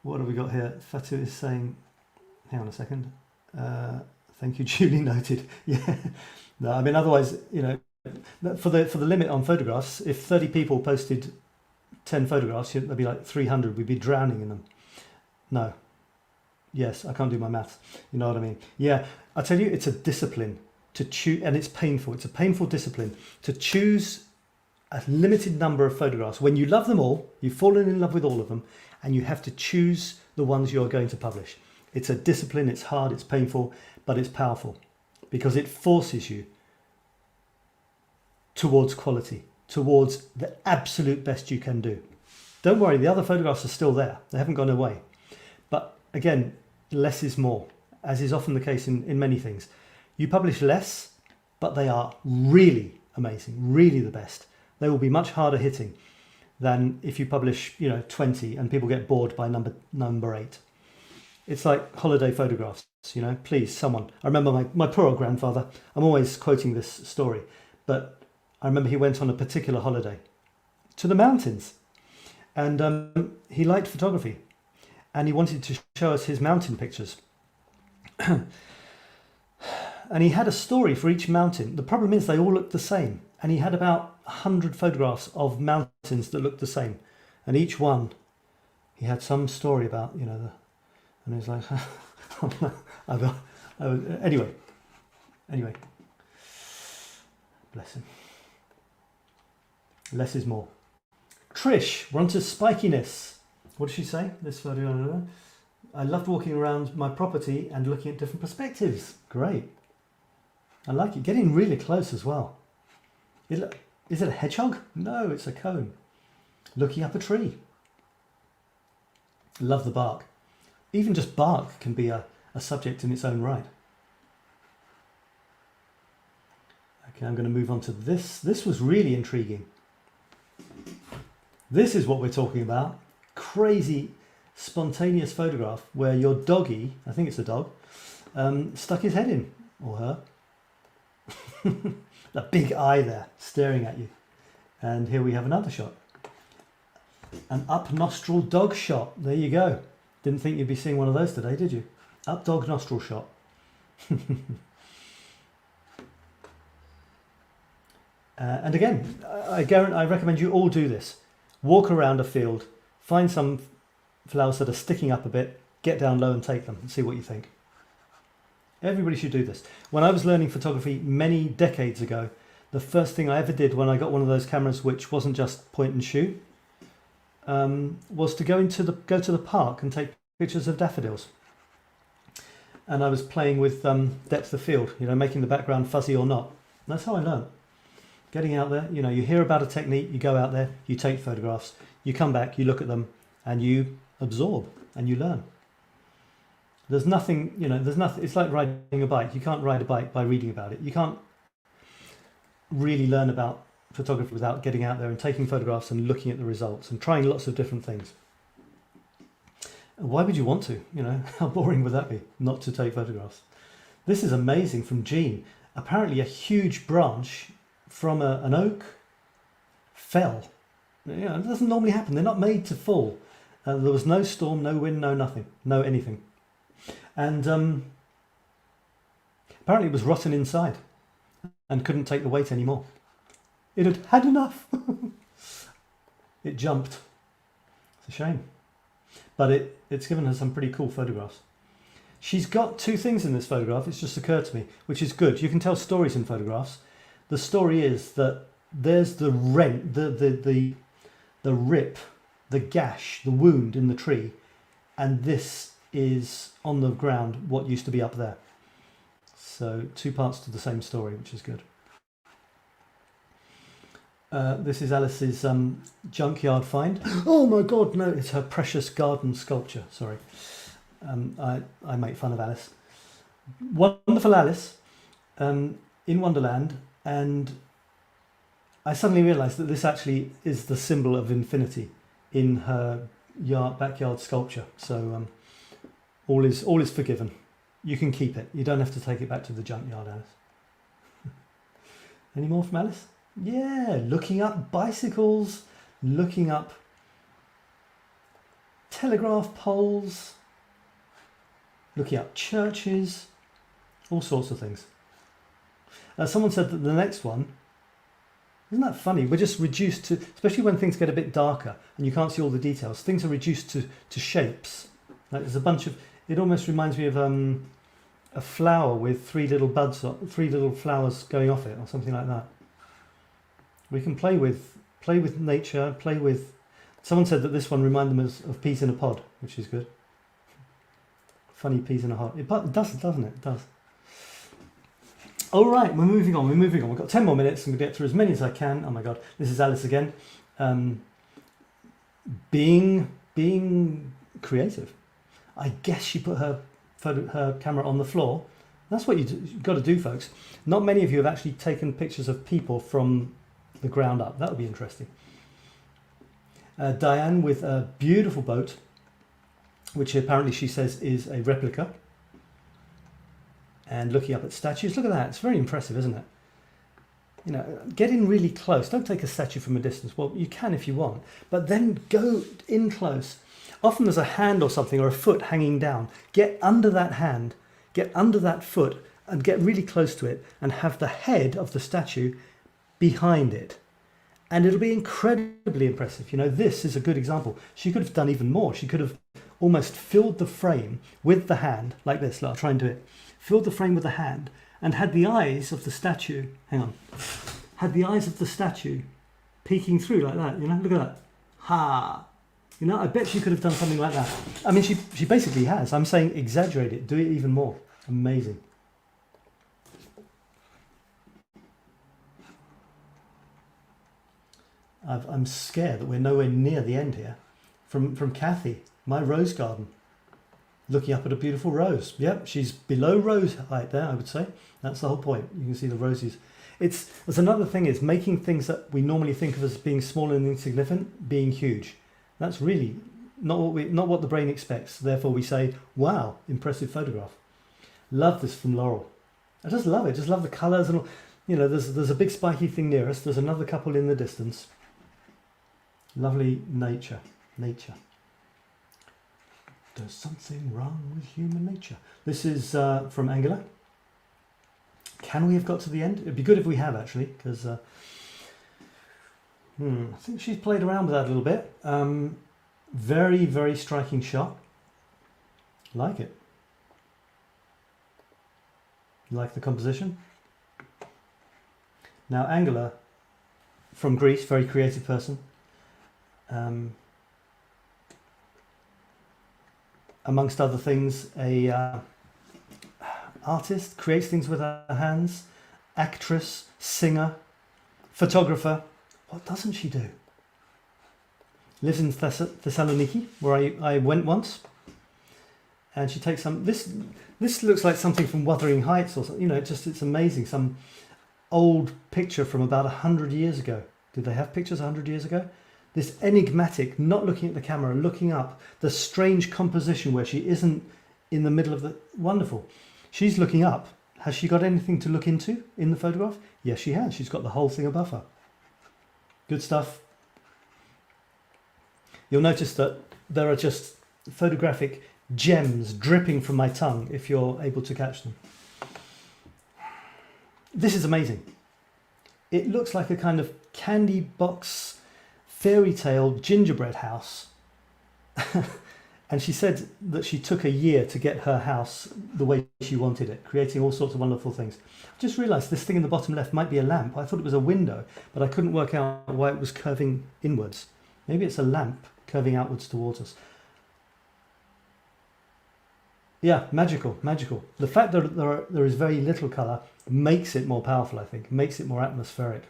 What have we got here? Fatu is saying, hang on a second. Thank you, Julie noted. Yeah, no, otherwise, for the limit on photographs, if 30 people posted 10 photographs, there'd be like 300. We'd be drowning in them. No. Yes, I can't do my maths. You know what I mean? Yeah, I tell you, it's a discipline to choose, and it's painful. It's a painful discipline to choose a limited number of photographs. When you love them all, you've fallen in love with all of them, and you have to choose the ones you're going to publish. It's a discipline. It's hard. It's painful, but it's powerful because it forces you towards quality, towards the absolute best you can do. Don't worry, the other photographs are still there. They haven't gone away. But again, less is more, as is often the case in many things. You publish less, but they are really amazing, really the best. They will be much harder hitting than if you publish, 20 and people get bored by number 8. It's like holiday photographs, please, someone. I remember my poor old grandfather, I'm always quoting this story, but I remember he went on a particular holiday to the mountains, and he liked photography, and he wanted to show us his mountain pictures. And he had a story for each mountain. The problem is they all looked the same, and he had about 100 photographs of mountains that looked the same, and each one he had some story about, and he was like, anyway, bless him. Less is more. Trish, we're on to spikiness. What does she say? This photo, I loved walking around my property and looking at different perspectives. Great. I like it. Getting really close as well. Is it a hedgehog? No, it's a cone. Looking up a tree. Love the bark. Even just bark can be a subject in its own right. Okay, I'm going to move on to this. This was really intriguing. This is what we're talking about. Crazy, spontaneous photograph where your doggy, I think it's a dog, stuck his head in, or her. That big eye there staring at you. And here we have another shot. An up nostril dog shot. There you go. Didn't think you'd be seeing one of those today, did you? Up dog nostril shot. And again, I recommend you all do this. Walk around a field, find some flowers that are sticking up a bit, get down low and take them and see what you think. Everybody should do this. When I was learning photography many decades ago, the first thing I ever did when I got one of those cameras, which wasn't just point and shoot, was to go to the park and take pictures of daffodils. And I was playing with depth of field, you know, making the background fuzzy or not. And that's how I learned. Getting out there, you know, you hear about a technique, you go out there, you take photographs, you come back, you look at them, and you absorb and you learn. There's nothing, you know, there's nothing. It's like riding a bike. You can't ride a bike by reading about it. You can't really learn about photography without getting out there and taking photographs and looking at the results and trying lots of different things. Why would you want to? You know, how boring would that be, not to take photographs? This is amazing from Jean. Apparently a huge branch from an oak fell. You know, it doesn't normally happen. They're not made to fall. There was no storm, no wind, no nothing, no anything. And apparently it was rotten inside and couldn't take the weight anymore. It had had enough. It jumped. It's a shame. But it's given her some pretty cool photographs. She's got two things in this photograph, it's just occurred to me, which is good. You can tell stories in photographs. The story is that there's the rent, the rip, the gash, the wound in the tree, and this is on the ground what used to be up there. So two parts to the same story, which is good. This is Alice's junkyard find. Oh my God, no, it's her precious garden sculpture. Sorry, I make fun of Alice. Wonderful Alice in Wonderland, and I suddenly realised that this actually is the symbol of infinity in her backyard sculpture. So all is forgiven. You can keep it. You don't have to take it back to the junkyard, Alice. Any more from Alice? Yeah, looking up bicycles, looking up telegraph poles, looking up churches, all sorts of things. Someone said that the next one, isn't that funny? We're just reduced to, especially when things get a bit darker and you can't see all the details, things are reduced to shapes. Like there's a bunch of, it almost reminds me of a flower with three little buds, three little flowers going off it, or something like that. We can play with nature, play with. Someone said that this one reminded them of peas in a pod, which is good. Funny peas in a pod. It does, doesn't it? It does. All right, we're moving on. We've got 10 more minutes. I'm going to get through as many as I can. Oh my God, this is Alice again. Being creative. I guess she put her camera on the floor. That's what you've got to do, folks. Not many of you have actually taken pictures of people from the ground up. That would be interesting. Diane with a beautiful boat, which apparently she says is a replica. And looking up at statues. Look at that. It's very impressive, isn't it? You know, get in really close. Don't take a statue from a distance. Well, you can if you want, but then go in close. Often there's a hand or something or a foot hanging down. Get under that hand, get under that foot and get really close to it and have the head of the statue behind it. And it'll be incredibly impressive. You know, this is a good example. She could have done even more. She could have almost filled the frame with the hand like this. Look, I'll try and do it. Filled the frame with the hand and had the eyes of the statue, had the eyes of the statue peeking through like that, you know, look at that. Ha! You know, I bet she could have done something like that. I mean, she basically has. I'm saying exaggerate it, do it even more. Amazing. I'm scared that we're nowhere near the end here. From Kathy, my rose garden. Looking up at a beautiful rose. Yep, she's below rose height there, I would say. That's the whole point. You can see the roses. There's another thing is making things that we normally think of as being small and insignificant being huge. That's really not what the brain expects. Therefore we say, wow, impressive photograph. Love this from Laurel. I just love it. Just love the colours and all. You know, there's a big spiky thing near us. There's another couple in the distance. Lovely nature. There's something wrong with human nature. This is from Angela. Can we have got to the end? It'd be good if we have, actually, because I think she's played around with that a little bit. Very, very striking shot. Like it. Like the composition. Now, Angela, from Greece, very creative person. Amongst other things, a artist, creates things with her hands, actress, singer, photographer. What doesn't she do? Lives in Thessaloniki, where I went once, and she takes some. This looks like something from Wuthering Heights or something. You know, it's amazing. Some old picture from about 100 years ago. Did they have pictures 100 years ago? This enigmatic, not looking at the camera, looking up, the strange composition where she isn't in the middle of the... Wonderful. She's looking up. Has she got anything to look into in the photograph? Yes, she has. She's got the whole thing above her. Good stuff. You'll notice that there are just photographic gems dripping from my tongue if you're able to catch them. This is amazing. It looks like a kind of candy box fairy tale gingerbread house. And she said that she took a year to get her house the way she wanted it, creating all sorts of wonderful things. I just realised this thing in the bottom left might be a lamp. I thought it was a window, but I couldn't work out why it was curving inwards. Maybe it's a lamp curving outwards towards us. Yeah, magical, magical. The fact that there is very little colour makes it more powerful, I think, makes it more atmospheric.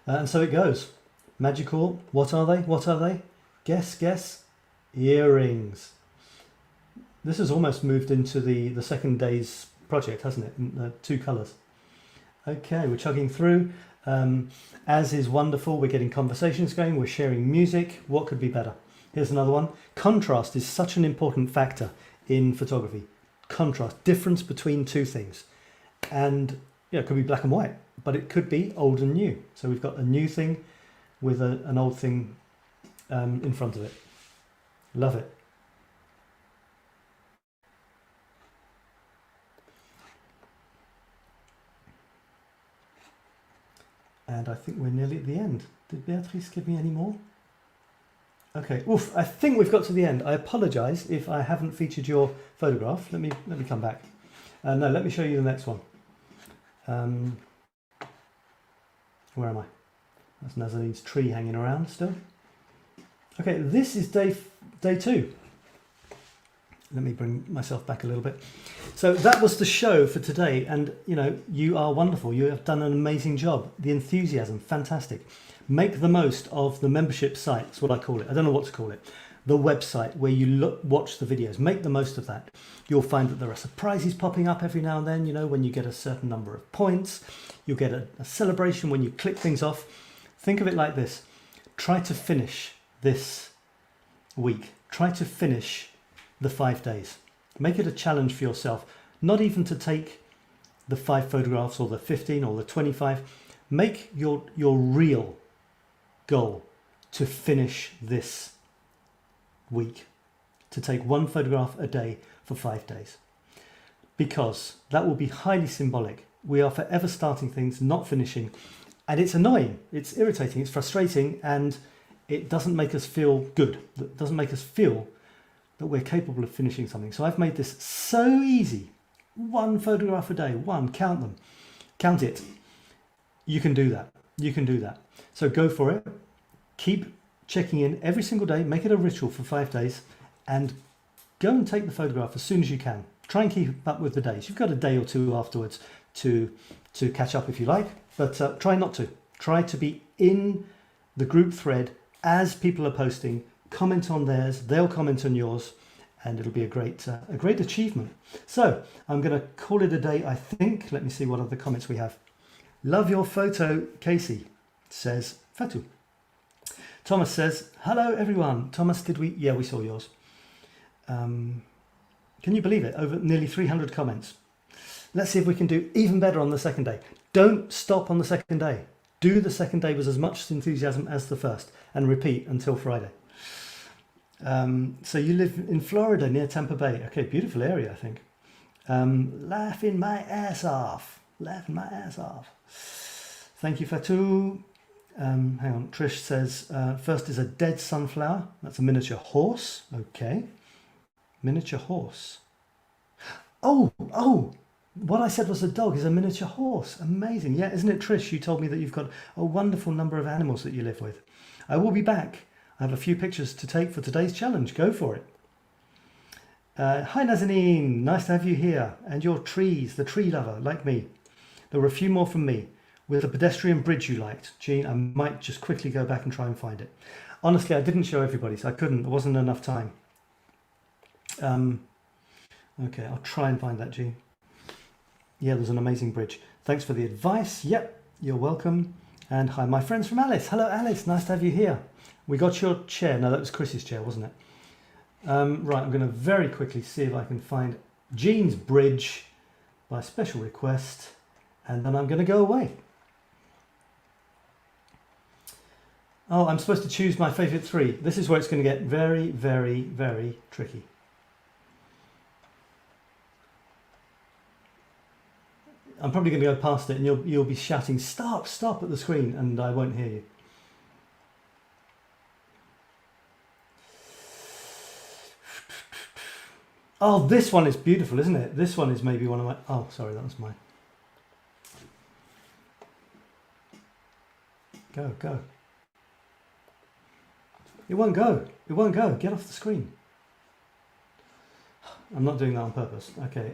And so it goes. Magical. What are they? What are they? Guess. Earrings. This has almost moved into the second day's project, hasn't it? In, 2 colours. Okay, we're chugging through. As is wonderful. We're getting conversations going. We're sharing music. What could be better? Here's another one. Contrast is such an important factor in photography. Contrast. Difference between 2 things. And yeah, it could be black and white, but it could be old and new. So we've got a new thing with an old thing in front of it. Love it. And I think we're nearly at the end. Did Beatrice give me any more? Okay, oof, I think we've got to the end. I apologise if I haven't featured your photograph. Let me come back. No, let me show you the next one. Where am I? That's Nazanine's tree hanging around still. Okay, this is day 2. Let me bring myself back a little bit. So that was the show for today, and you know, you are wonderful. You have done an amazing job. The enthusiasm, fantastic. Make the most of the membership site. That's what I call it. I don't know what to call it. The website where you watch the videos. Make the most of that. You'll find that there are surprises popping up every now and then. You know, when you get a certain number of points, you'll get a celebration when you click things off. Think of it like this. Try to finish this week. Try to finish the 5 days. Make it a challenge for yourself. Not even to take the 5 photographs or the 15 or the 25. Make your real goal to finish this week, to take 1 photograph a day for 5 days, because that will be highly symbolic. We are forever starting things, not finishing, and it's annoying, it's irritating, it's frustrating, and it doesn't make us feel good. It doesn't make us feel that we're capable of finishing something. So I've made this so easy. 1 photograph a day, 1, count them, count it. You can do that. You can do that. So go for it. keep checking in every single day, make it a ritual for 5 days, and go and take the photograph as soon as you can. Try and keep up with the days. You've got a day or two afterwards to catch up if you like, but try not to. Try to be in the group thread as people are posting. Comment on theirs, they'll comment on yours, and it'll be a great achievement. So I'm going to call it a day, I think. Let me see what other comments we have. Love your photo, Casey, says 𝗪𝗡𝗢. Thomas says, hello everyone. Thomas, did we? Yeah, we saw yours. Can you believe it? Over nearly 300 comments. Let's see if we can do even better on the second day. Don't stop on the second day. Do the second day with as much enthusiasm as the first and repeat until Friday. So you live in Florida near Tampa Bay. Okay, beautiful area, I think. Laughing my ass off. Laughing my ass off. Thank you, 𝗪𝗡𝗢. Hang on, Trish says, first is a dead sunflower. That's a miniature horse. Okay. Miniature horse. Oh, what I said was a dog is a miniature horse. Amazing. Yeah, isn't it, Trish? You told me that you've got a wonderful number of animals that you live with. I will be back. I have a few pictures to take for today's challenge. Go for it. Hi, Nazanin. Nice to have you here. And your trees, the tree lover, like me. There were a few more from me. With a pedestrian bridge you liked. Jean, I might just quickly go back and try and find it. Honestly, I didn't show everybody, so I couldn't. There wasn't enough time. Okay, I'll try and find that, Jean. Yeah, there's an amazing bridge. Thanks for the advice. Yep, you're welcome. And hi, my friends from Alice. Hello, Alice. Nice to have you here. We got your chair. No, that was Chris's chair, wasn't it? Right, I'm going to very quickly see if I can find Jean's bridge by special request, and then I'm going to go away. Oh, I'm supposed to choose my favourite 3. This is where it's going to get very, very, very tricky. I'm probably going to go past it and you'll be shouting, stop, stop at the screen, and I won't hear you. Oh, this one is beautiful, isn't it? This one is maybe one of my... Oh, sorry, that was mine. Go, go. It won't go. It won't go. Get off the screen. I'm not doing that on purpose. Okay.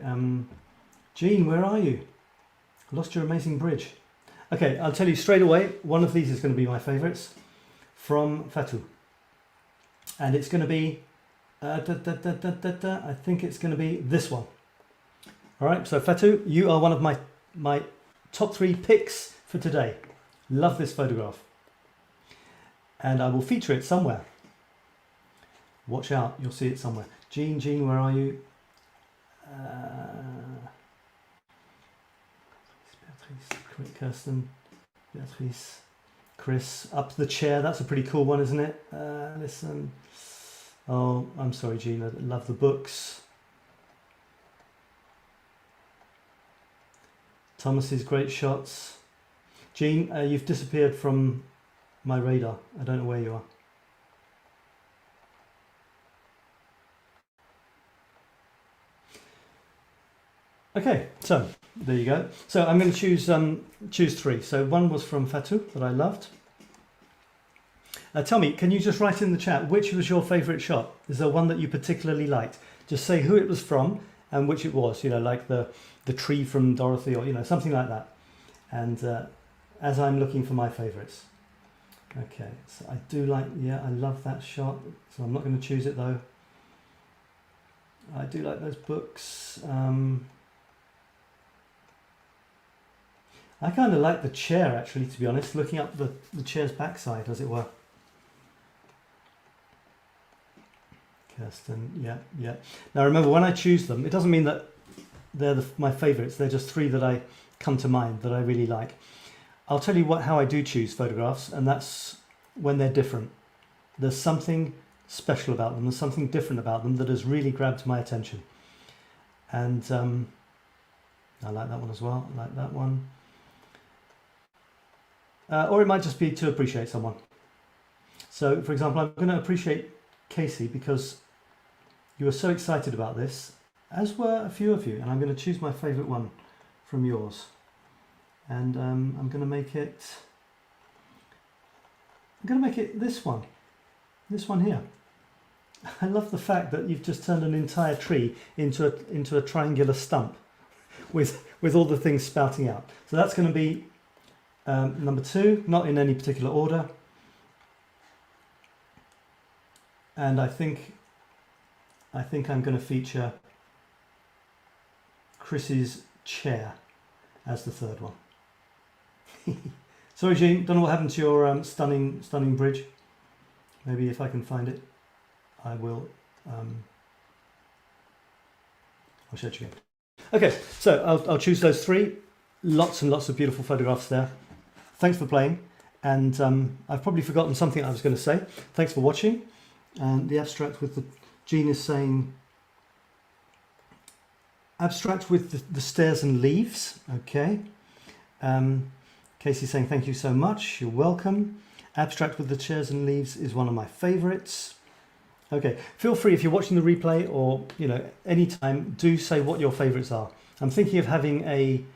Jean, where are you? Lost your amazing bridge. Okay, I'll tell you straight away. One of these is going to be my favourites from 𝗪𝗡𝗢. And it's going to be... I think it's going to be this one. All right, so 𝗪𝗡𝗢, you are one of my top 3 picks for today. Love this photograph. And I will feature it somewhere. Watch out, you'll see it somewhere. Jean, where are you? Kirsten, Beatrice, Chris, up the chair. That's a pretty cool one, isn't it? Listen. Oh, I'm sorry, Jean. I love the books. Thomas's great shots. Jean, you've disappeared from my radar. I don't know where you are. Okay, so there you go. So I'm going to choose 3. So one was from 𝗪𝗡𝗢 that I loved. Tell me, can you just write in the chat which was your favourite shot? Is there one that you particularly liked? Just say who it was from and which it was. You know, like the tree from Dorothy, or something like that. And as I'm looking for my favourites. Okay, so I do like, I love that shot. So I'm not going to choose it though. I do like those books. I kind of like the chair, actually, to be honest, looking up the chair's backside, as it were. Kirsten, yeah. Now remember, when I choose them, it doesn't mean that they're my favourites. They're just 3 that I come to mind that I really like. I'll tell you how I do choose photographs, and that's when they're different. There's something special about them. There's something different about them that has really grabbed my attention. And I like that one as well. I like that one. Or it might just be to appreciate someone. So, for example, I'm going to appreciate Casey because you were so excited about this, as were a few of you, and I'm going to choose my favourite one from yours. And I'm going to make it I'm going to make it this one here. I love the fact that you've just turned an entire tree into a triangular stump with all the things spouting out. So that's going to be number 2, not in any particular order. And I think I'm going to feature Chris's chair as the 3rd one. Sorry, Jean, don't know what happened to your stunning bridge. Maybe if I can find it, I will. I'll show it again. Okay, so I'll choose those 3. Lots and lots of beautiful photographs there. Thanks for playing, and I've probably forgotten something I was going to say. Thanks for watching. And the abstract with the Jean is saying abstract with the stairs and leaves. Okay. Casey's saying thank you so much. You're welcome. Abstract with the chairs and leaves is one of my favorites. Okay, feel free if you're watching the replay or anytime, do say what your favorites are. I'm thinking of having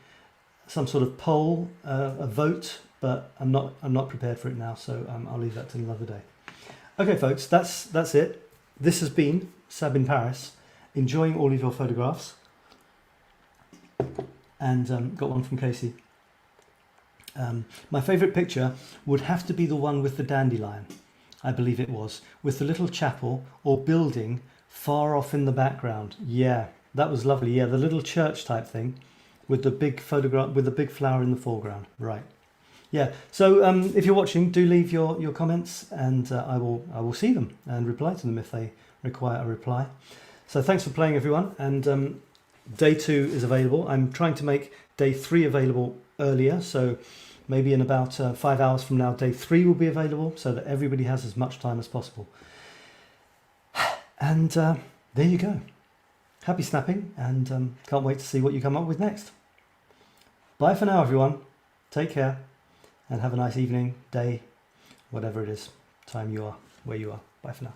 some sort of poll, a vote, but I'm not prepared for it now, so I'll leave that till another day. Okay, folks, that's it. This has been Sab in Paris, enjoying all of your photographs, and got one from Casey. My favourite picture would have to be the one with the dandelion, I believe it was, with the little chapel or building far off in the background. Yeah, that was lovely. Yeah, the little church type thing with the big photograph, with the big flower in the foreground. Right. Yeah, so if you're watching, do leave your comments, and I will see them and reply to them if they require a reply. So thanks for playing, everyone, and day 2 is available. I'm trying to make day 3 available earlier, so maybe in about 5 hours from now, day 3 will be available, so that everybody has as much time as possible. And there you go. Happy snapping, and can't wait to see what you come up with next. Bye for now, everyone. Take care. And have a nice evening, day, whatever it is, time you are, where you are. Bye for now.